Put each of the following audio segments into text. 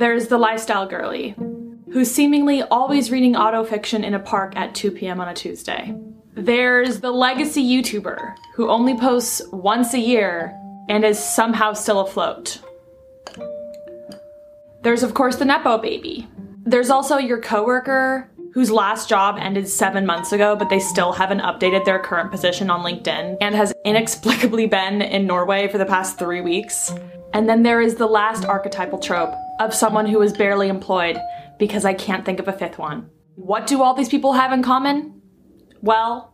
There's the lifestyle girly, who's seemingly always reading autofiction in a park at 2 p.m. on a Tuesday. There's the legacy YouTuber, who only posts once a year and is somehow still afloat. There's of course the Nepo baby. There's also your coworker whose last job ended 7 months ago, but they still haven't updated their current position on LinkedIn and has inexplicably been in Norway for the past 3 weeks. And then there is the last archetypal trope of someone who is barely employed, because I can't think of a fifth one. What do all these people have in common? Well,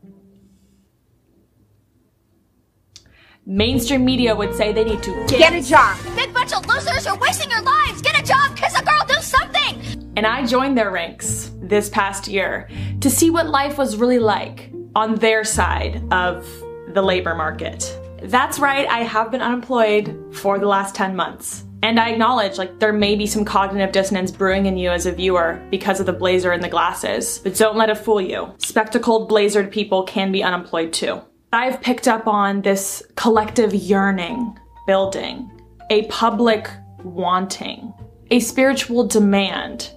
mainstream media would say they need to get a job. Big bunch of losers, you're wasting your lives. Get a job, kiss a girl, do something. And I joined their ranks this past year to see what life was really like on their side of the labor market. That's right, I have been unemployed for the last 10 months. And I acknowledge, like, there may be some cognitive dissonance brewing in you as a viewer because of the blazer and the glasses, but don't let it fool you. Spectacled, blazered people can be unemployed too. I've picked up on this collective yearning, building, a public wanting, a spiritual demand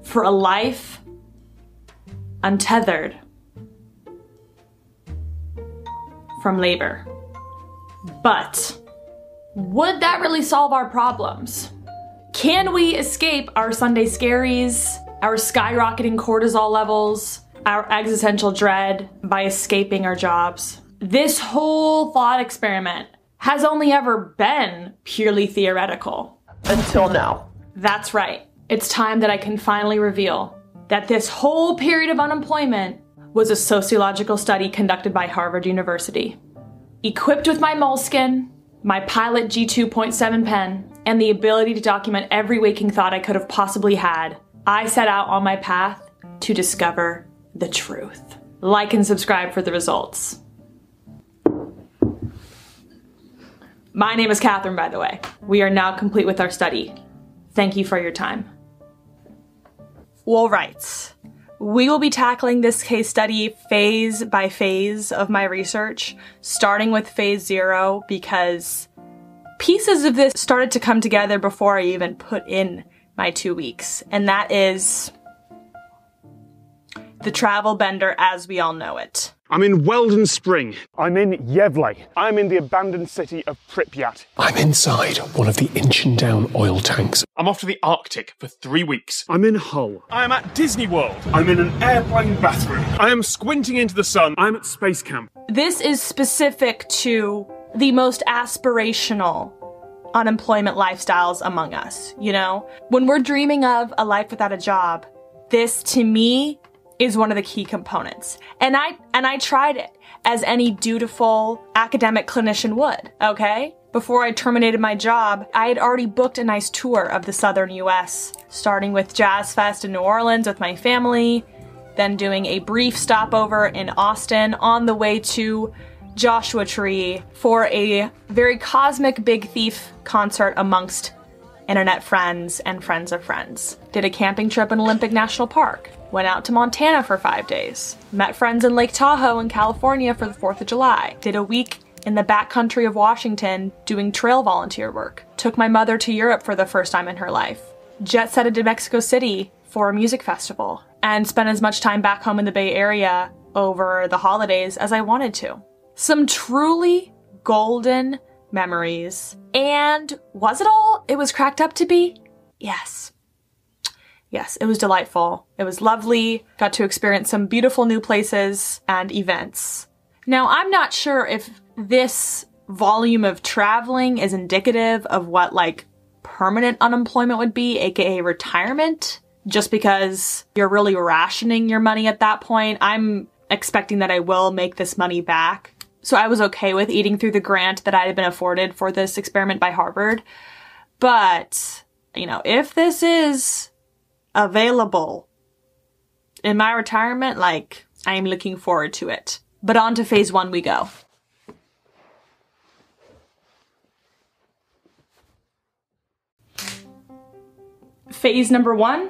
for a life untethered from labor. But would that really solve our problems? Can we escape our Sunday scaries, our skyrocketing cortisol levels, our existential dread by escaping our jobs? This whole thought experiment has only ever been purely theoretical. Until now. That's right. It's time that I can finally reveal that this whole period of unemployment was a sociological study conducted by Harvard University. Equipped with my moleskin, my Pilot G2.7 pen, and the ability to document every waking thought I could have possibly had, I set out on my path to discover the truth. Like and subscribe for the results. My name is Catherine, by the way. We are now complete with our study. Thank you for your time. All right. We will be tackling this case study phase by phase of my research, starting with phase 0 because pieces of this started to come together before I even put in my 2 weeks, and that is the travel bender as we all know it. I'm in Weldon Spring. I'm in Yevley. I'm in the abandoned city of Pripyat. I'm inside one of the Inchindown oil tanks. I'm off to the Arctic for 3 weeks. I'm in Hull. I am at Disney World. I'm in an airplane bathroom. I am squinting into the sun. I'm at space camp. This is specific to the most aspirational unemployment lifestyles among us, you know? When we're dreaming of a life without a job, this to me is one of the key components. And I tried it, as any dutiful academic clinician would, okay? Before I terminated my job, I had already booked a nice tour of the southern US, starting with Jazz Fest in New Orleans with my family, then doing a brief stopover in Austin on the way to Joshua Tree for a very cosmic Big Thief concert amongst internet friends and friends of friends. Did a camping trip in Olympic National Park. Went out to Montana for 5 days. Met friends in Lake Tahoe in California for the 4th of July. Did a week in the backcountry of Washington doing trail volunteer work. Took my mother to Europe for the first time in her life. Jet-setted to Mexico City for a music festival. And spent as much time back home in the Bay Area over the holidays as I wanted to. Some truly golden memories. And was it all it was cracked up to be? Yes. Yes, it was delightful. It was lovely. Got to experience some beautiful new places and events. Now, I'm not sure if this volume of traveling is indicative of what, like, permanent unemployment would be, aka retirement, just because you're really rationing your money at that point. I'm expecting that I will make this money back. So I was okay with eating through the grant that I had been afforded for this experiment by Harvard. But, you know, if this is available in my retirement, like, I am looking forward to it. But on to phase 1 we go. Phase number 1,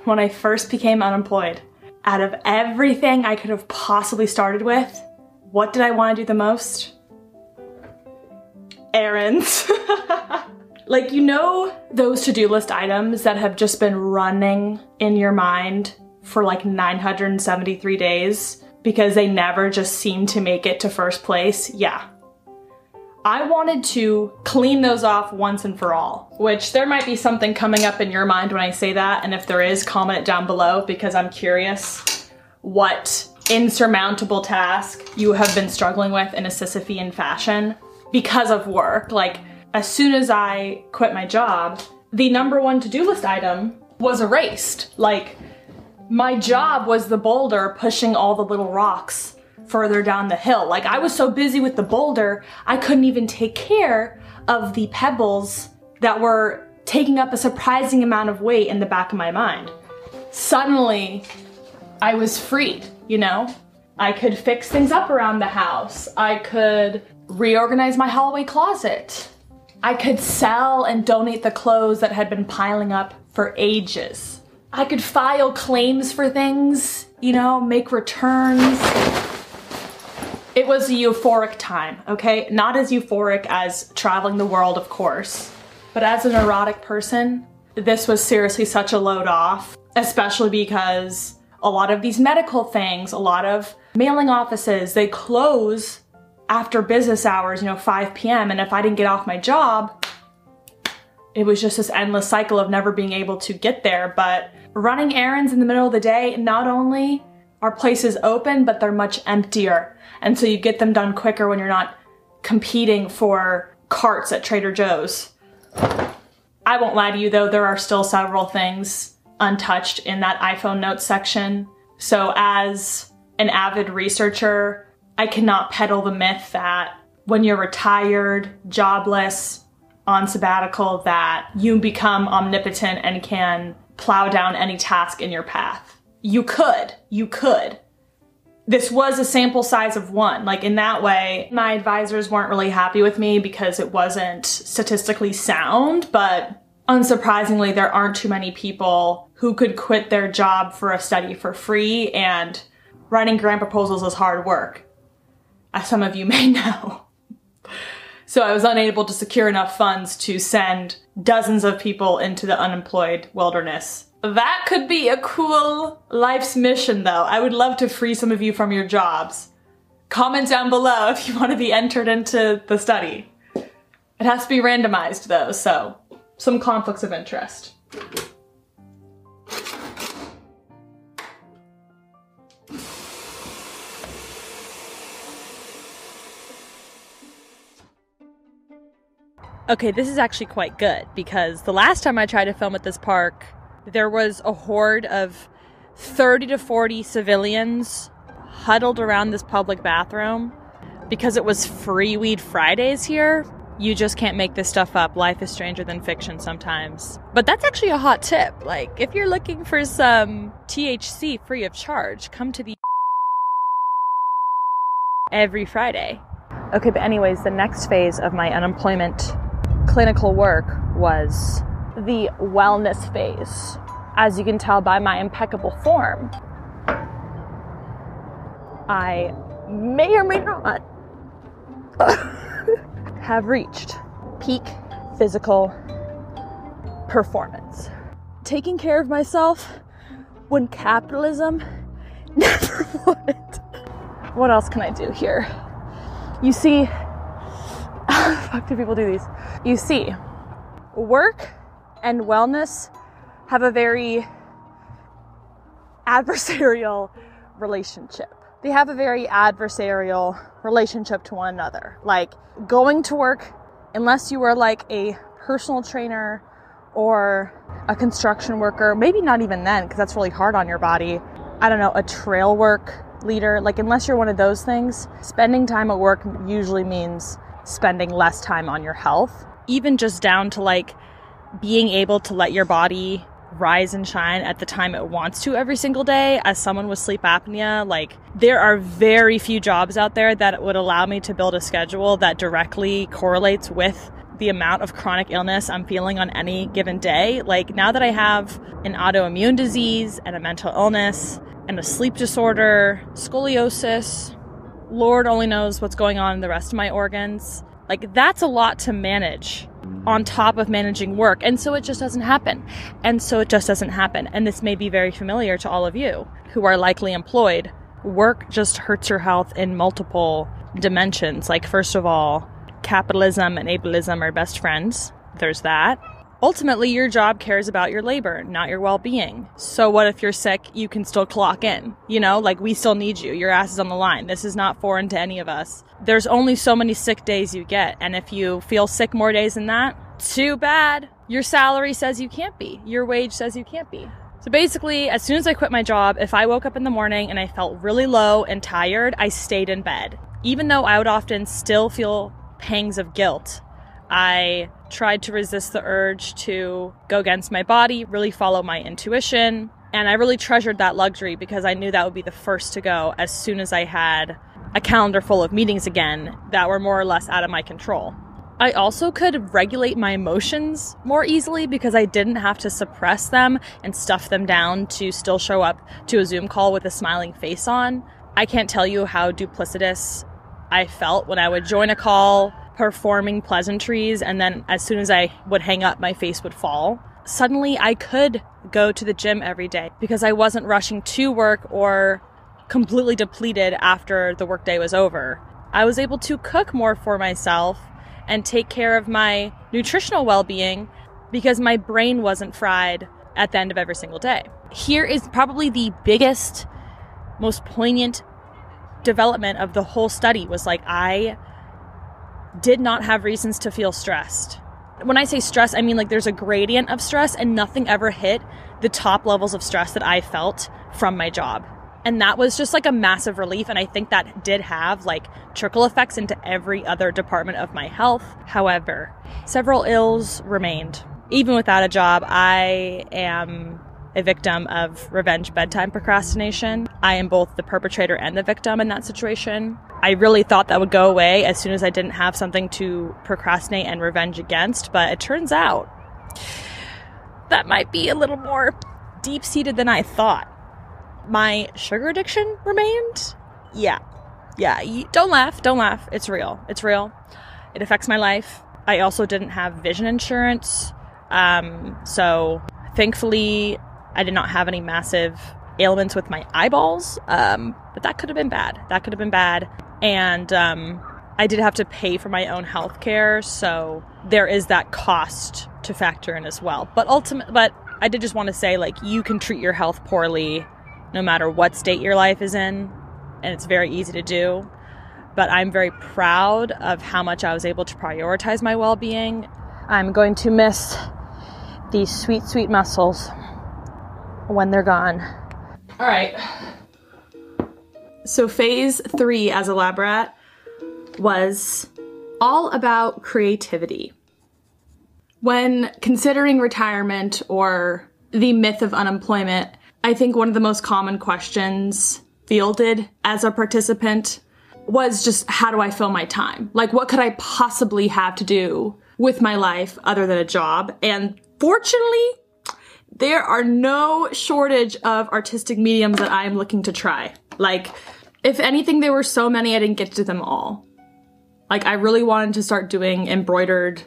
when I first became unemployed. Out of everything I could have possibly started with, what did I want to do the most? Errands. Like, you know those to-do list items that have just been running in your mind for like 973 days because they never just seem to make it to first place? Yeah. I wanted to clean those off once and for all, which there might be something coming up in your mind when I say that, and if there is, comment it down below because I'm curious what insurmountable task you have been struggling with in a Sisyphean fashion because of work. Like, as soon as I quit my job, the #1 to-do list item was erased. Like, my job was the boulder pushing all the little rocks further down the hill. Like, I was so busy with the boulder, I couldn't even take care of the pebbles that were taking up a surprising amount of weight in the back of my mind. Suddenly, I was freed, you know? I could fix things up around the house. I could reorganize my hallway closet. I could sell and donate the clothes that had been piling up for ages. I could file claims for things, you know, make returns. It was a euphoric time, okay? Not as euphoric as traveling the world, of course, but as a neurotic person, this was seriously such a load off, especially because a lot of these medical things, a lot of mailing offices, they close after business hours, you know, 5 p.m. And if I didn't get off my job, it was just this endless cycle of never being able to get there. But running errands in the middle of the day, not only are places open, but they're much emptier. And so you get them done quicker when you're not competing for carts at Trader Joe's. I won't lie to you though, there are still several things untouched in that iPhone notes section. So as an avid researcher, I cannot peddle the myth that when you're retired, jobless, on sabbatical, that you become omnipotent and can plow down any task in your path. You could. This was a sample size of 1. Like, in that way, my advisors weren't really happy with me because it wasn't statistically sound, but unsurprisingly, there aren't too many people who could quit their job for a study for free, and writing grant proposals is hard work, as some of you may know. So I was unable to secure enough funds to send dozens of people into the unemployed wilderness. That could be a cool life's mission though. I would love to free some of you from your jobs. Comment down below if you want to be entered into the study. It has to be randomized though, so some conflicts of interest. Okay, this is actually quite good because the last time I tried to film at this park, there was a horde of 30 to 40 civilians huddled around this public bathroom. Because it was Free Weed Fridays here, you just can't make this stuff up. Life is stranger than fiction sometimes. But that's actually a hot tip. Like, if you're looking for some THC free of charge, come to the every Friday. Okay, but anyways, the next phase of my unemployment clinical work was the wellness phase. As you can tell by my impeccable form, I may or may not have reached peak physical performance. Taking care of myself when capitalism never would. What else can I do here? You see, how the fuck do people do these? You see, work and wellness have a very adversarial relationship. They have a very adversarial relationship to one another. Like, going to work, unless you were like a personal trainer or a construction worker, maybe not even then, because that's really hard on your body. I don't know, a trail work leader, like unless you're one of those things, spending time at work usually means spending less time on your health. Even just down to like being able to let your body rise and shine at the time it wants to every single day. As someone with sleep apnea, like there are very few jobs out there that would allow me to build a schedule that directly correlates with the amount of chronic illness I'm feeling on any given day. Like, now that I have an autoimmune disease and a mental illness and a sleep disorder, scoliosis, Lord only knows what's going on in the rest of my organs. Like, that's a lot to manage on top of managing work. And so it just doesn't happen. And this may be very familiar to all of you who are likely employed. Work just hurts your health in multiple dimensions. Like, first of all, capitalism and ableism are best friends. There's that. Ultimately, your job cares about your labor, not your well-being. So what if you're sick? You can still clock in. You know, like, we still need you. Your ass is on the line. This is not foreign to any of us. There's only so many sick days you get. And if you feel sick more days than that, too bad. Your salary says you can't be. Your wage says you can't be. So basically, as soon as I quit my job, if I woke up in the morning and I felt really low and tired, I stayed in bed. Even though I would often still feel pangs of guilt, I tried to resist the urge to go against my body, really follow my intuition. And I really treasured that luxury because I knew that would be the first to go as soon as I had a calendar full of meetings again that were more or less out of my control. I also could regulate my emotions more easily because I didn't have to suppress them and stuff them down to still show up to a Zoom call with a smiling face on. I can't tell you how duplicitous I felt when I would join a call, performing pleasantries, and then as soon as I would hang up, my face would fall. Suddenly, I could go to the gym every day because I wasn't rushing to work or completely depleted after the workday was over. I was able to cook more for myself and take care of my nutritional well-being because my brain wasn't fried at the end of every single day. Here is probably the biggest, most poignant development of the whole study was like, I did not have reasons to feel stressed. When I say stress, I mean like there's a gradient of stress and nothing ever hit the top levels of stress that I felt from my job. And that was just like a massive relief. And I think that did have like trickle effects into every other department of my health. However, several ills remained. Even without a job, I am a victim of revenge bedtime procrastination. I am both the perpetrator and the victim in that situation. I really thought that would go away as soon as I didn't have something to procrastinate and revenge against, but it turns out that might be a little more deep-seated than I thought. My sugar addiction remained? Yeah. Don't laugh. It's real. It affects my life. I also didn't have vision insurance. So thankfully, I did not have any massive ailments with my eyeballs. But that could have been bad. And I did have to pay for my own health care. So there is that cost to factor in as well. But I did just want to say, like, you can treat your health poorly no matter what state your life is in, and it's very easy to do. But I'm very proud of how much I was able to prioritize my well-being. I'm going to miss these sweet, sweet muscles when they're gone. All right. So phase 3 as a lab rat was all about creativity. When considering retirement or the myth of unemployment, I think one of the most common questions fielded as a participant was just, how do I fill my time? Like, what could I possibly have to do with my life other than a job? And fortunately, there are no shortage of artistic mediums that I am looking to try. Like, if anything, there were so many I didn't get to them all. Like, I really wanted to start doing embroidered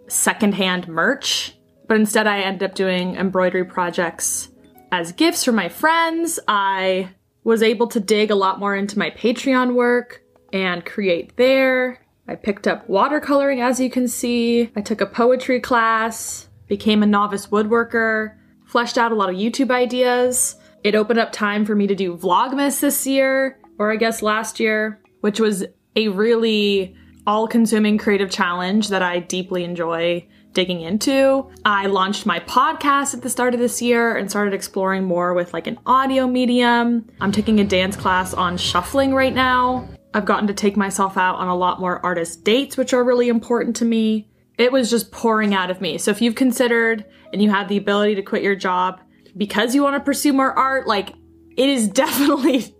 secondhand merch, but instead I ended up doing embroidery projects as gifts for my friends. I was able to dig a lot more into my Patreon work and create there. I picked up watercoloring, as you can see. I took a poetry class, became a novice woodworker, fleshed out a lot of YouTube ideas. It opened up time for me to do Vlogmas this year, or I guess last year, which was a really all-consuming creative challenge that I deeply enjoy digging into. I launched my podcast at the start of this year and started exploring more with like an audio medium. I'm taking a dance class on shuffling right now. I've gotten to take myself out on a lot more artist dates, which are really important to me. It was just pouring out of me. So if you've considered and you have the ability to quit your job because you want to pursue more art, like, it is definitely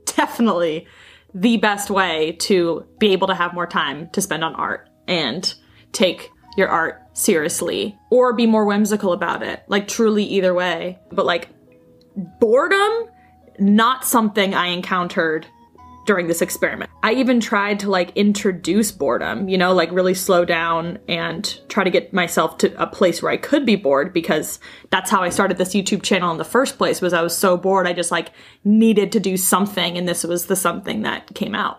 the best way to be able to have more time to spend on art and take your art seriously, or be more whimsical about it. Like, truly either way. But like, boredom, not something I encountered during this experiment. I even tried to like introduce boredom, you know, like really slow down and try to get myself to a place where I could be bored, because that's how I started this YouTube channel in the first place. Was I was so bored, I just like needed to do something, and this was the something that came out.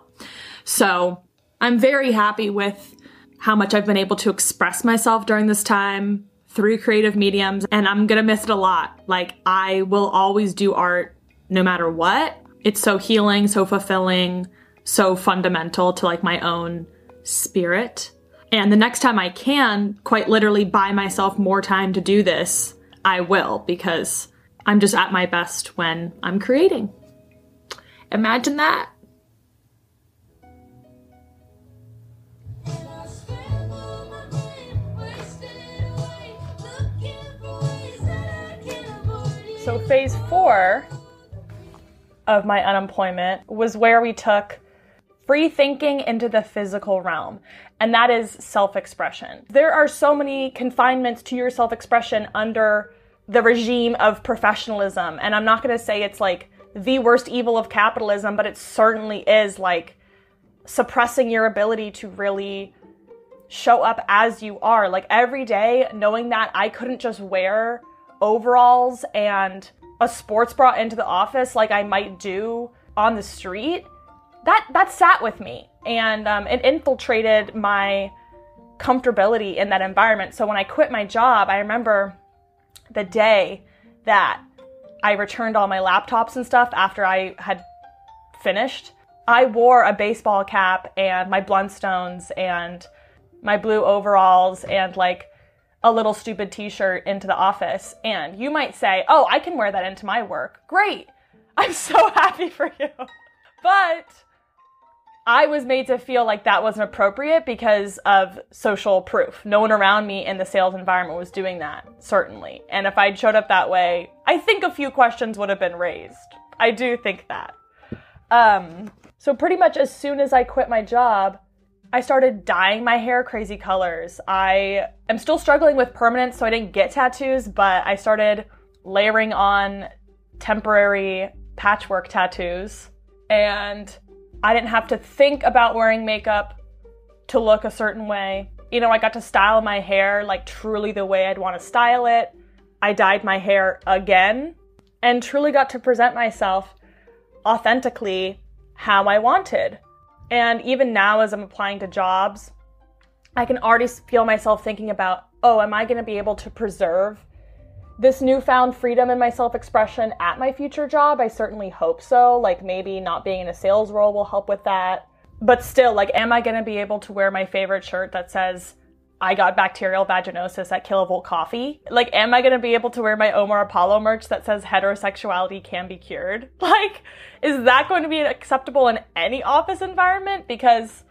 So I'm very happy with how much I've been able to express myself during this time through creative mediums, and I'm gonna miss it a lot. Like, I will always do art no matter what. It's so healing, so fulfilling, so fundamental to like my own spirit. And the next time I can, quite literally buy myself more time to do this, I will, because I'm just at my best when I'm creating. Imagine that. So phase 4 of my unemployment was where we took free thinking into the physical realm, and that is self-expression. There are so many confinements to your self-expression under the regime of professionalism, and I'm not going to say it's like the worst evil of capitalism, but it certainly is like suppressing your ability to really show up as you are. Like every day, knowing that I couldn't just wear overalls and a sports bra into the office like I might do on the street, that sat with me, and it infiltrated my comfortability in that environment. So when I quit my job, I remember the day that I returned all my laptops and stuff after I had finished, I wore a baseball cap and my Blundstones and my blue overalls and like a little stupid t-shirt into the office. And you might say, oh, I can wear that into my work. Great. I'm so happy for you. But I was made to feel like that wasn't appropriate because of social proof. No one around me in the sales environment was doing that, certainly. And if I'd showed up that way, I think a few questions would have been raised. I do think that. So pretty much as soon as I quit my job, I started dyeing my hair crazy colors. I am still struggling with permanence, so I didn't get tattoos, but I started layering on temporary patchwork tattoos, and I didn't have to think about wearing makeup to look a certain way. You know, I got to style my hair like truly the way I'd want to style it. I dyed my hair again and truly got to present myself authentically how I wanted. And even now, as I'm applying to jobs, I can already feel myself thinking about, oh, am I going to be able to preserve this newfound freedom in my self-expression at my future job? I certainly hope so. Like maybe not being in a sales role will help with that. But still, like, am I going to be able to wear my favorite shirt that says, I got bacterial vaginosis at Kilovolt Coffee? Like, am I going to be able to wear my Omar Apollo merch that says heterosexuality can be cured? Like, is that going to be acceptable in any office environment? Because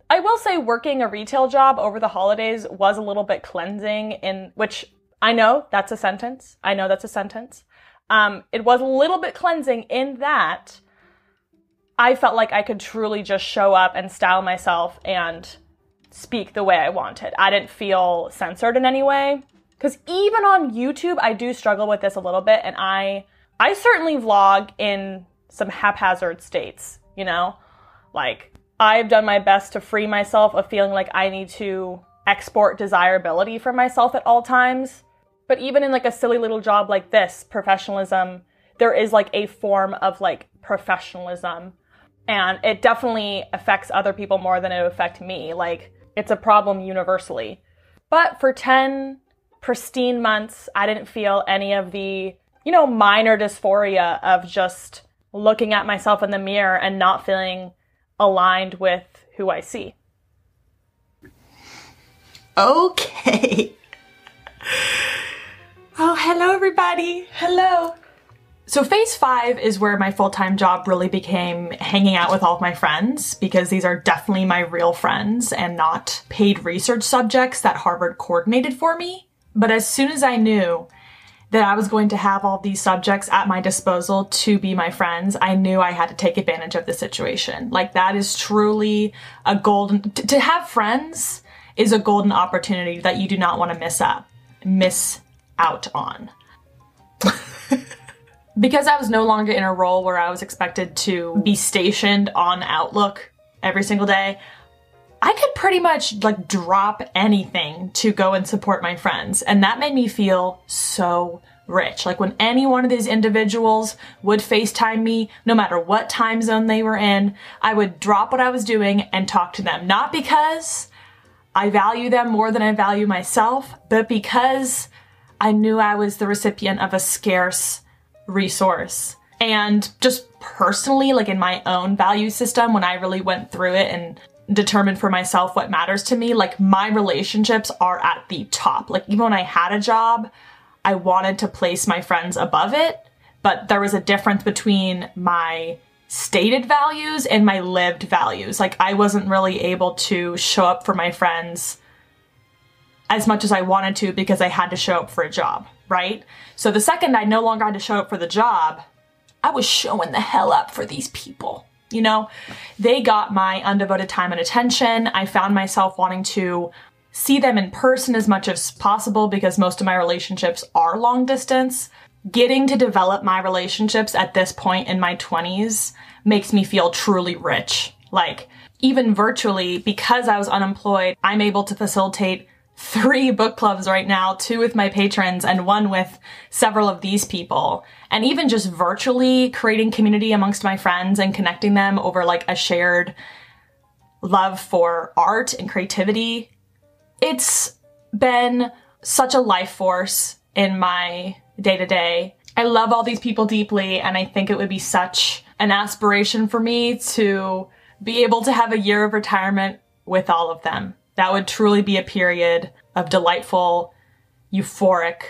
I will say working a retail job over the holidays was a little bit cleansing, in which I know that's a sentence. I know that's a sentence. It was a little bit cleansing in that I felt like I could truly just show up and style myself and speak the way I wanted. I didn't feel censored in any way. Because even on YouTube, I do struggle with this a little bit, and I certainly vlog in some haphazard states, you know? Like, I've done my best to free myself of feeling like I need to export desirability for myself at all times. But even in like a silly little job like this, professionalism, there is like a form of like professionalism. And it definitely affects other people more than it would affect me. Like, it's a problem universally. But for 10 pristine months, I didn't feel any of the, you know, minor dysphoria of just looking at myself in the mirror and not feeling aligned with who I see. Okay. Oh, hello everybody. Hello. So phase 5 is where my full-time job really became hanging out with all of my friends, because these are definitely my real friends and not paid research subjects that Harvard coordinated for me. But as soon as I knew that I was going to have all these subjects at my disposal to be my friends, I knew I had to take advantage of the situation. Like, that is truly a golden, to have friends is a golden opportunity that you do not want to miss out on. Because I was no longer in a role where I was expected to be stationed on Outlook every single day, I could pretty much like drop anything to go and support my friends. And that made me feel so rich. Like when any one of these individuals would FaceTime me, no matter what time zone they were in, I would drop what I was doing and talk to them. Not because I value them more than I value myself, but because I knew I was the recipient of a scarce resource. And just personally, like in my own value system, when I really went through it and determined for myself what matters to me, like my relationships are at the top. Like even when I had a job, I wanted to place my friends above it, but there was a difference between my stated values and my lived values. Like I wasn't really able to show up for my friends as much as I wanted to because I had to show up for a job, right? So the second I no longer had to show up for the job, I was showing the hell up for these people. You know, they got my undevoted time and attention. I found myself wanting to see them in person as much as possible because most of my relationships are long distance. Getting to develop my relationships at this point in my 20s makes me feel truly rich. Like even virtually, because I was unemployed, I'm able to facilitate 3 book clubs right now, 2 with my patrons and 1 with several of these people. And even just virtually creating community amongst my friends and connecting them over like a shared love for art and creativity. It's been such a life force in my day-to-day. I love all these people deeply, and I think it would be such an aspiration for me to be able to have a year of retirement with all of them. That would truly be a period of delightful, euphoric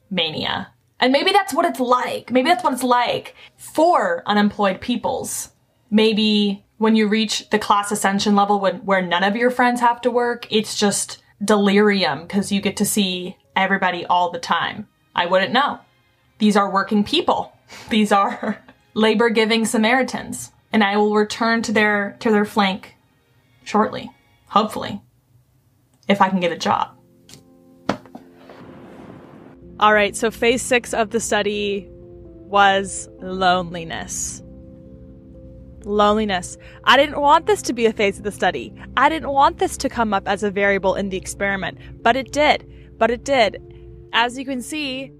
mania. And maybe that's what it's like. Maybe that's what it's like for unemployed peoples. Maybe when you reach the class ascension level where none of your friends have to work, it's just delirium because you get to see everybody all the time. I wouldn't know. These are working people. These are labor-giving Samaritans. And I will return to their flank shortly, hopefully, if I can get a job. All right, so phase 6 of the study was loneliness. Loneliness. I didn't want this to be a phase of the study. I didn't want this to come up as a variable in the experiment, but it did. As you can see,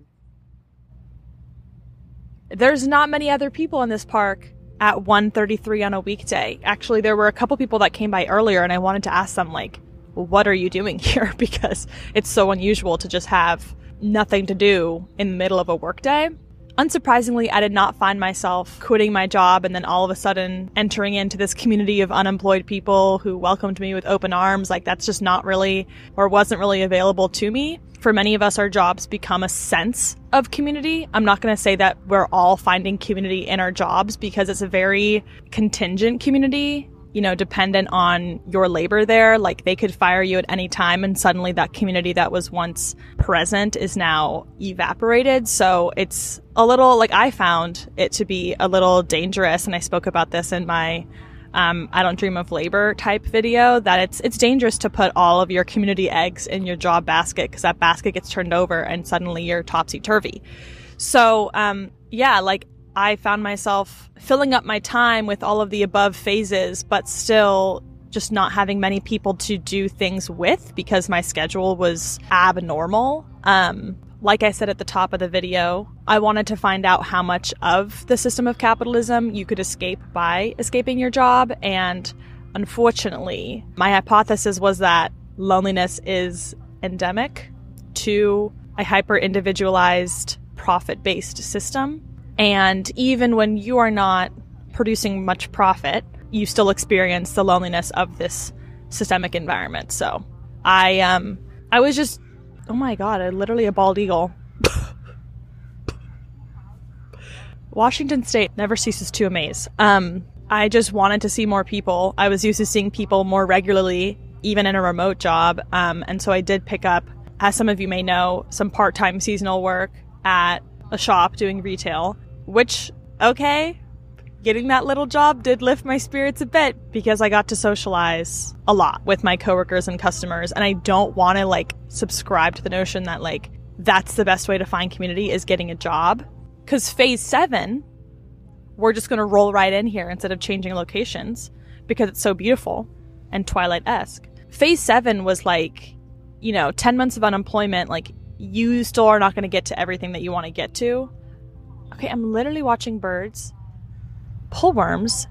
there's not many other people in this park at 1:33 on a weekday. Actually, there were a couple people that came by earlier and I wanted to ask them, like, what are you doing here? Because it's so unusual to just have nothing to do in the middle of a workday. Unsurprisingly, I did not find myself quitting my job and then all of a sudden entering into this community of unemployed people who welcomed me with open arms. Like that's just not really, or wasn't really available to me. For many of us, our jobs become a sense of community. I'm not going to say that we're all finding community in our jobs because it's a very contingent community, you know, dependent on your labor there. Like they could fire you at any time and suddenly that community that was once present is now evaporated. So it's a little, like I found it to be a little dangerous. And I spoke about this in my I Don't Dream of Labor type video, that it's dangerous to put all of your community eggs in your job basket because that basket gets turned over and suddenly you're topsy-turvy. So, yeah, like I found myself filling up my time with all of the above phases, but still just not having many people to do things with because my schedule was abnormal. Like I said at the top of the video, I wanted to find out how much of the system of capitalism you could escape by escaping your job. And unfortunately, my hypothesis was that loneliness is endemic to a hyper-individualized, profit-based system. And even when you are not producing much profit, you still experience the loneliness of this systemic environment. So I was just, oh my God, literally a bald eagle. Washington State never ceases to amaze. I just wanted to see more people. I was used to seeing people more regularly, even in a remote job. And so I did pick up, as some of you may know, some part-time seasonal work at a shop doing retail, which, okay, getting that little job did lift my spirits a bit because I got to socialize a lot with my coworkers and customers. And I don't want to like subscribe to the notion that like that's the best way to find community is getting a job. Because phase 7, we're just going to roll right in here instead of changing locations because it's so beautiful and Twilight-esque. Phase 7 was like, 10 months of unemployment, like, you still are not going to get to everything that you want to get to. Okay, I'm literally watching birds pull worms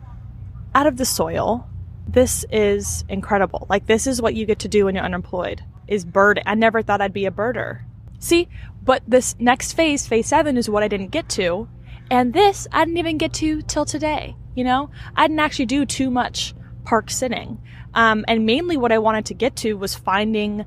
out of the soil. This is incredible. Like, this is what you get to do when you're unemployed, is bird. I never thought I'd be a birder. See, but this next phase, phase 7, is what I didn't get to. And this, I didn't even get to till today, I didn't actually do too much park sitting. And mainly what I wanted to get to was putting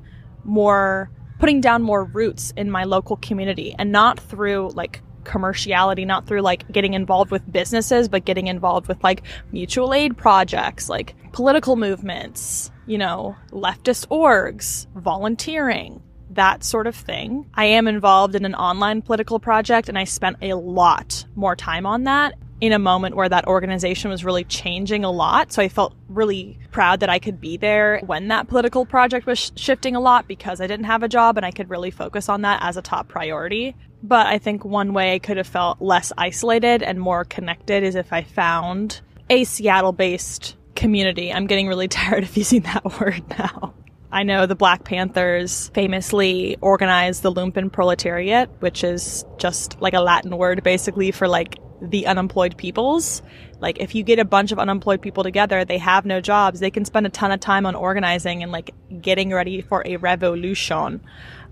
down more roots in my local community, and not through like commerciality, not through like getting involved with businesses, but getting involved with like mutual aid projects, like political movements, leftist orgs, volunteering, that sort of thing. I am involved in an online political project, and I spent a lot more time on that in a moment where that organization was really changing a lot. So I felt really proud that I could be there when that political project was shifting a lot, because I didn't have a job and I could really focus on that as a top priority. But I think one way I could have felt less isolated and more connected is if I found a Seattle-based community. I'm getting really tired of using that word now. I know the Black Panthers famously organized the lumpen proletariat, which is just like a Latin word basically for like the unemployed peoples. Like, if you get a bunch of unemployed people together, they have no jobs, they can spend a ton of time on organizing and like getting ready for a revolution.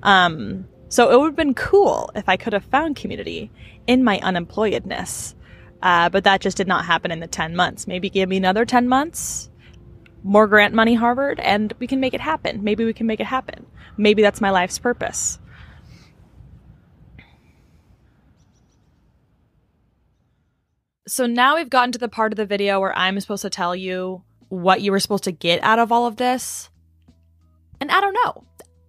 So it would have been cool if I could have found community in my unemployedness. But that just did not happen in the 10 months. Maybe give me another 10 months, more grant money, Harvard, and we can make it happen. Maybe we can make it happen. Maybe that's my life's purpose. So now we've gotten to the part of the video where I'm supposed to tell you what you were supposed to get out of all of this. And I don't know.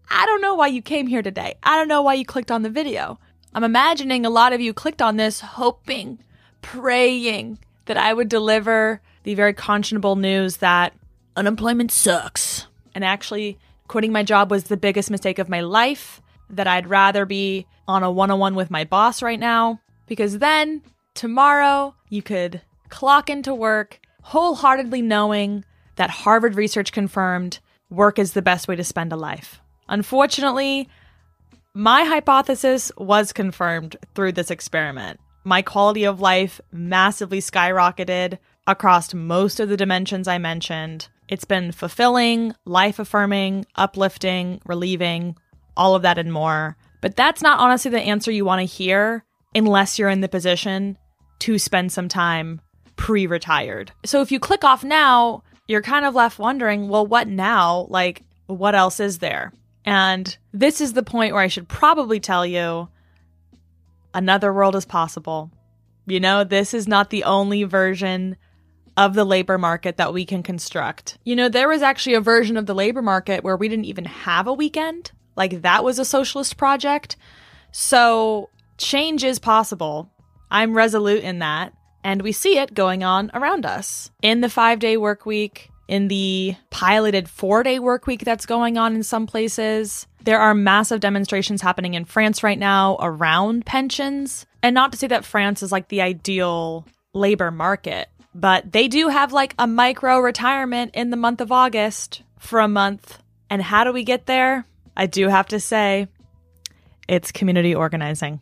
I don't know why you came here today. I don't know why you clicked on the video. I'm imagining a lot of you clicked on this hoping, praying that I would deliver the very conscionable news that unemployment sucks. And actually, quitting my job was the biggest mistake of my life, that I'd rather be on a one-on-one with my boss right now, because then tomorrow you could clock into work wholeheartedly knowing that Harvard research confirmed work is the best way to spend a life. Unfortunately, my hypothesis was confirmed through this experiment. My quality of life massively skyrocketed across most of the dimensions I mentioned. It's been fulfilling, life-affirming, uplifting, relieving, all of that and more. But that's not honestly the answer you want to hear unless you're in the position to spend some time pre-retired. So if you click off now, you're kind of left wondering, well, what now? Like, what else is there? And this is the point where I should probably tell you another world is possible. This is not the only version of the labor market that we can construct. There was actually a version of the labor market where we didn't even have a weekend. Like, that was a socialist project. So change is possible. I'm resolute in that. And we see it going on around us. In the 5-day work week, in the piloted 4-day work week that's going on in some places. There are massive demonstrations happening in France right now around pensions. And not to say that France is like the ideal labor market, but they do have like a micro retirement in the month of August for a month. And how do we get there? I do have to say, it's community organizing.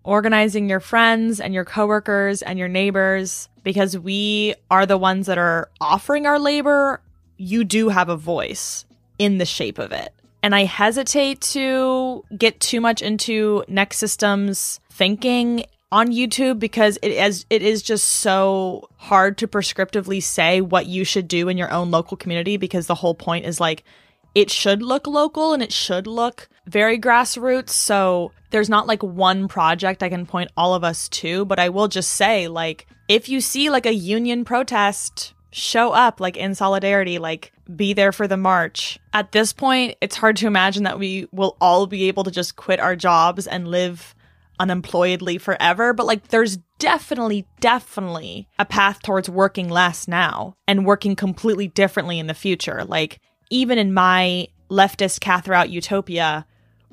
Organizing your friends and your coworkers and your neighbors, because we are the ones that are offering our labor. You do have a voice in the shape of it. And I hesitate to get too much into next systems thinking on YouTube, because it is just so hard to prescriptively say what you should do in your own local community, because the whole point is like, it should look local and it should look very grassroots. So there's not like one project I can point all of us to, but I will just say, like, if you see like a union protest, show up like in solidarity, like be there for the march. At this point, it's hard to imagine that we will all be able to just quit our jobs and live unemployedly forever. But like, there's definitely a path towards working less now and working completely differently in the future. Like, even in my leftist Katherout utopia,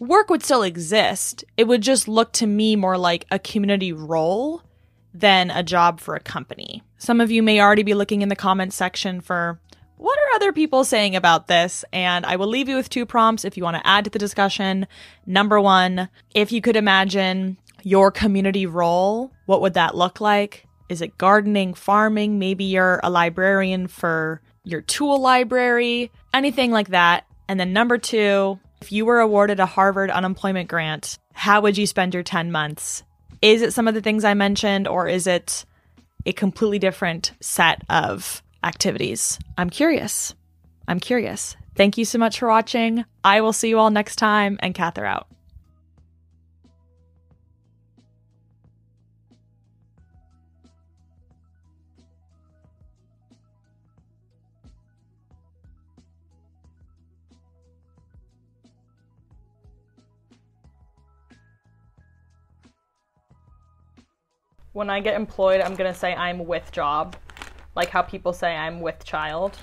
work would still exist. It would just look to me more like a community role than a job for a company. Some of you may already be looking in the comments section for what are other people saying about this? And I will leave you with 2 prompts if you want to add to the discussion. Number 1, if you could imagine your community role, what would that look like? Is it gardening, farming? Maybe you're a librarian for your tool library, anything like that. And then number 2, if you were awarded a Harvard unemployment grant, how would you spend your 10 months? Is it some of the things I mentioned, or is it a completely different set of activities? I'm curious. Thank you so much for watching. I will see you all next time, and Katherout. When I get employed, I'm gonna say I'm with job, like how people say I'm with child.